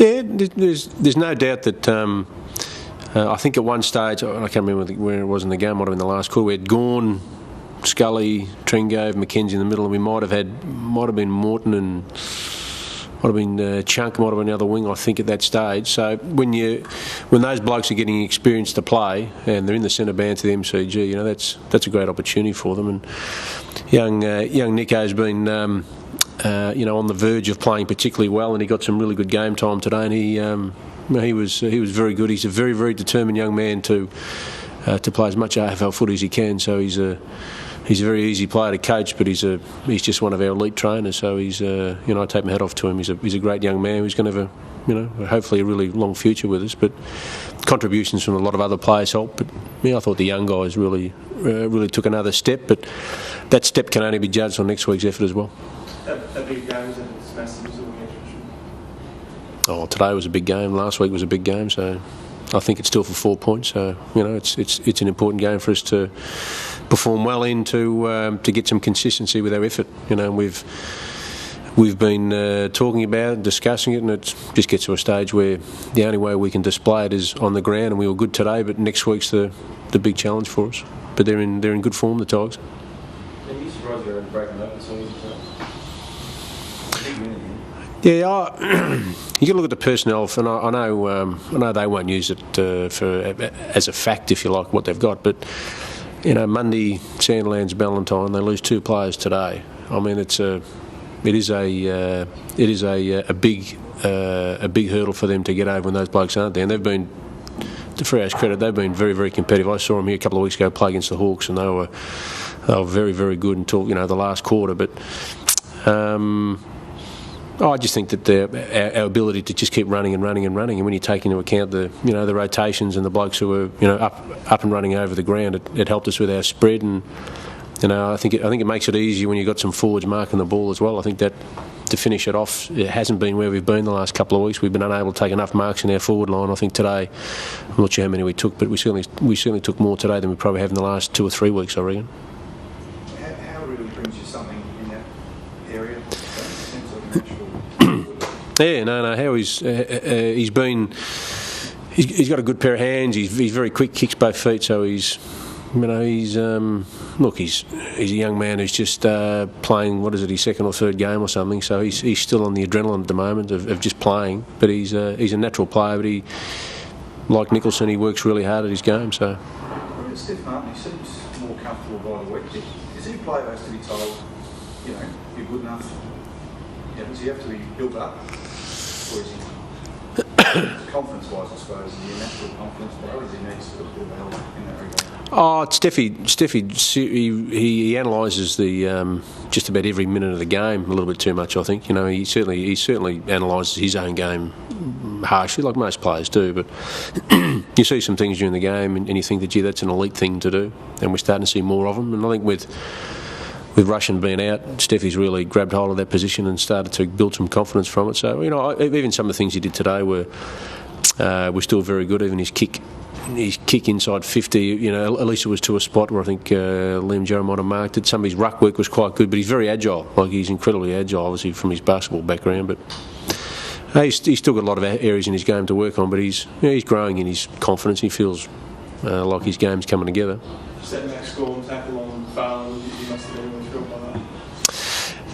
Yeah, there's no doubt that I think at one stage, I can't remember where it was in the game, might have been the last quarter, we had Gawn, Scully, Tringove, McKenzie in the middle, and we might have been Morton and might have been Chunk, might have been the other wing, I think, at that stage. So when those blokes are getting experience to play and they're in the centre band to the MCG, that's a great opportunity for them. And young Nico's been on the verge of playing particularly well, and he got some really good game time today, and he was very good. He's a very, very determined young man to play as much AFL footy as he can. So he's a very easy player to coach, but he's just one of our elite trainers. So I take my hat off to him. He's a great young man who's going to have hopefully a really long future with us. But contributions from a lot of other players help. But I thought the young guys really took another step. But that step can only be judged on next week's effort as well. A big game, is it? It's massive. Oh, today was a big game. Last week was a big game. So I think it's still for 4 points. So it's an important game for us to perform well in to get some consistency with our effort. We've been talking about it, discussing it, and it just gets to a stage where the only way we can display it is on the ground. And we were good today, but next week's the big challenge for us. But they're in good form, the Tigers. Are you surprised you're breaking up the songs? Yeah, you got to look at the personnel, and I know they won't use it as a fact, if you like, what they've got. But Monday, Sandilands, Ballantyne, they lose 2 players today. I mean, it is a big hurdle for them to get over when those blokes aren't there. And they've been, to Freo's credit, they've been very, very competitive. I saw them here a couple of weeks ago play against the Hawks, and they were very, very good until the last quarter. But I just think that our ability to just keep running, and when you take into account the rotations and the blokes who were up and running over the ground, it helped us with our spread, and I think it makes it easier when you've got some forwards marking the ball as well. I think that to finish it off, it hasn't been where we've been the last couple of weeks. We've been unable to take enough marks in our forward line. I think today, I'm not sure how many we took, but we certainly took more today than we probably have in the last 2 or 3 weeks, I reckon. How really brings you something in that area? Yeah, no. How he's got a good pair of hands. He's very quick, kicks both feet. So he's a young man who's just playing. What is it? His second or third game or something. So he's still on the adrenaline at the moment of just playing. But he's a natural player. But like Nicholson, he works really hard at his game. So. Steph Martin, he seems more comfortable by the week. Is he a player who has to be told, you're good enough? Does he have to be built up? Or is he, confidence-wise, I suppose, is he a natural confidence player, or does he need to sort of build help in that regard? Oh, Steffi, he analyses the just about every minute of the game a little bit too much, I think. He certainly analyses his own game harshly, like most players do. But you see some things during the game, and you think that, gee, that's an elite thing to do, and we're starting to see more of them. And I think with Russian being out, Steffi's really grabbed hold of that position and started to build some confidence from it. So, even some of the things he did today were still very good. Even his kick inside 50, at least it was to a spot where I think Liam Jarrah might have marked it. Some of his ruck work was quite good, but he's very agile. He's incredibly agile, obviously, from his basketball background. But he's still got a lot of areas in his game to work on, but he's growing in his confidence. He feels like his game's coming together. Set Max score and tackle on Farland, you must have been really thrilled by that.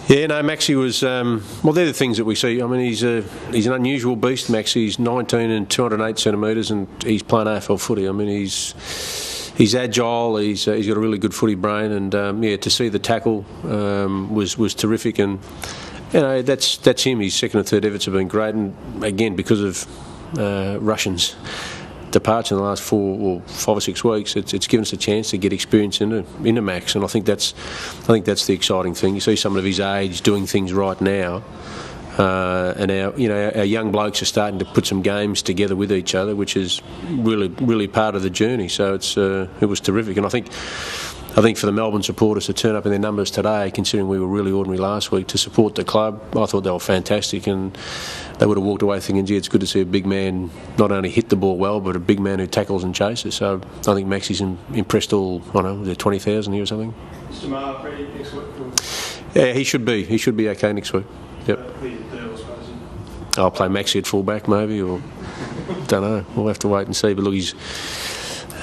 Yeah, no, Maxie was. They're the things that we see. I mean, he's an unusual beast, Max. He's 19 and 208 centimetres, and he's playing AFL footy. I mean, he's agile. He's got a really good footy brain, and to see the tackle was terrific. And that's him. His second and third efforts have been great, and again because of Russians' departure in the last 4 or 5 or 6 weeks, it's given us a chance to get experience into Max, and I think that's the exciting thing. You see someone of his age doing things right now, and our young blokes are starting to put some games together with each other, which is really part of the journey. So it was terrific, and I think for the Melbourne supporters to turn up in their numbers today, considering we were really ordinary last week, to support the club, I thought they were fantastic, and they would have walked away thinking, gee, it's good to see a big man not only hit the ball well, but a big man who tackles and chases. So I think Maxie's impressed all, was there 20,000 here or something? Is Jamal ready next week? Yeah, he should be. He should be okay next week. Yep. I'll play Maxi at fullback maybe, or don't know. We'll have to wait and see. But look,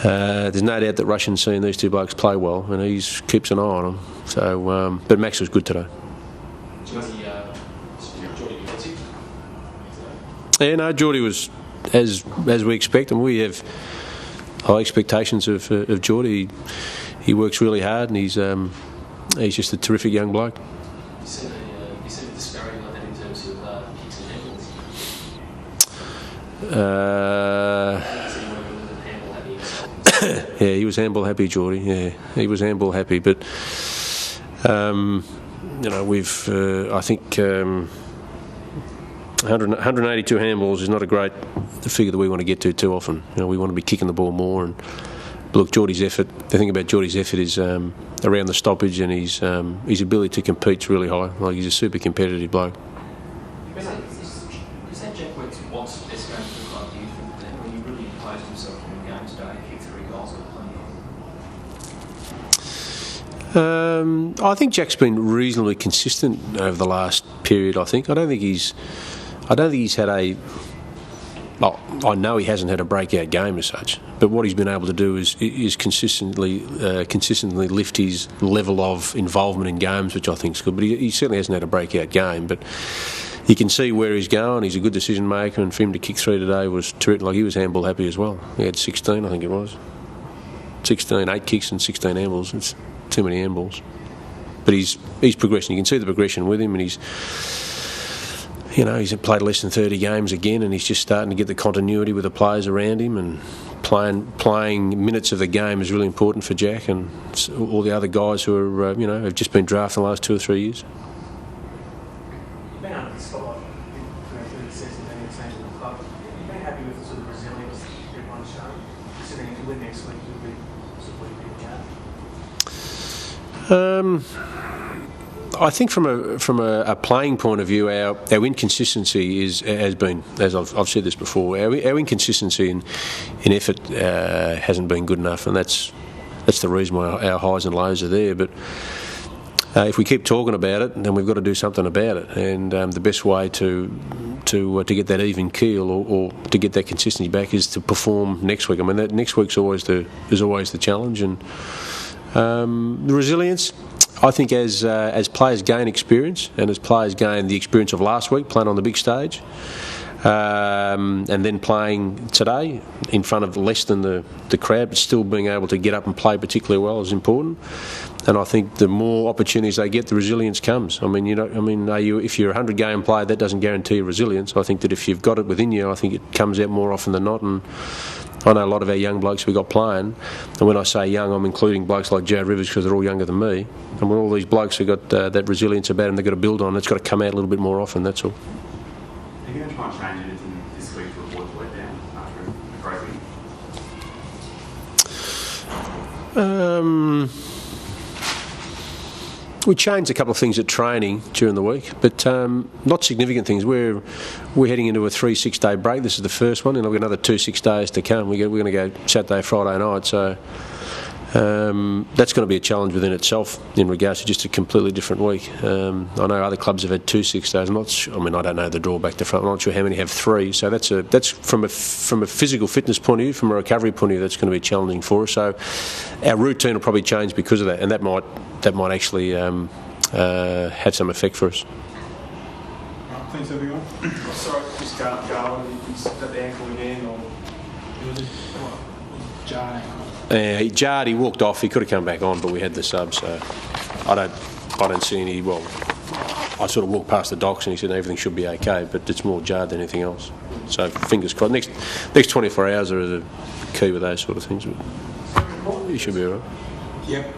there's no doubt that Russian's seen these two blokes play well, and he keeps an eye on them. So, but Max was good today. Yeah, no, Geordie was as we expect, and we have high expectations of Geordie. He works really hard, and he's just a terrific young bloke. You said a disparity like that in terms of kicks and handballs. Yeah, he was handball happy, Geordie. Yeah, he was handball happy, but we've I think 182 handballs is not a great figure that we want to get to too often. We want to be kicking the ball more. And look, Geordie's effort. The thing about Geordie's effort is around the stoppage, and his ability to compete is really high. Like, he's a super competitive bloke. Is that Jack what's best going to look like? Do you think that when he really imposed himself in the game today, kicked 3 goals or plenty? I think Jack's been reasonably consistent over the last period. I don't think he's had a. Well, I know he hasn't had a breakout game as such, but what he's been able to do is consistently lift his level of involvement in games, which I think is good. But he certainly hasn't had a breakout game. But you can see where he's going. He's a good decision maker, and for him to kick 3 today was terrific. Like, he was handball happy as well. He had 16, I think it was. 8 kicks and 16 handballs. It's too many handballs. But he's progressing. You can see the progression with him, and he's played less than 30 games again, and he's just starting to get the continuity with the players around him, and playing minutes of the game is really important for Jack and all the other guys who are, have just been drafted in the last 2 or 3 years. You've been under the spotlight through the season, being a team in the club. You've been happy with the sort of resilience that everyone's shown. Considering if you win next week, you'll be sort of leading the game. I think from a playing point of view, our inconsistency has been, as I've said this before, our inconsistency in effort hasn't been good enough, and that's the reason why our highs and lows are there. But if we keep talking about it, then we've got to do something about it. And the best way to get that even keel or to get that consistency back is to perform next week. I mean, that next week's always the challenge, and the resilience. I think as players gain experience, and as players gain the experience of last week playing on the big stage, and then playing today in front of less than the crowd, but still being able to get up and play particularly well is important. And I think the more opportunities they get, the resilience comes. I mean, if you're a 100-game player, that doesn't guarantee resilience. I think that if you've got it within you, I think it comes out more often than not. And I know a lot of our young blokes we got playing, and when I say young, I'm including blokes like Joe Rivers, because they're all younger than me. And when all these blokes have got that resilience about them, they've got to build on. It's got to come out a little bit more often. That's all. Are you going to try and change anything this week to avoid the letdown after a great week? We changed a couple of things at training during the week, but not significant things. We're heading into a 3-6 day break. This is the first one, and we've got another 2-6 days to come. We're going to go Saturday, Friday night, so that's going to be a challenge within itself in regards to just a completely different week. I know other clubs have had 2-6 days. I don't know the draw back to front. I'm not sure how many have 3. So that's from a physical fitness point of view, from a recovery point of view, that's going to be challenging for us. So our routine will probably change because of that, and that might actually have some effect for us. Thanks, everyone. Sorry, just Garland, he's got the ankle again, or it was jarred ankle. He jarred. He walked off. He could have come back on, but we had the sub, so I don't see any. Well, I sort of walked past the docs and he said everything should be okay, but it's more jarred than anything else. So fingers crossed. Next 24 hours are the key with those sort of things. But you should be all right. Yep.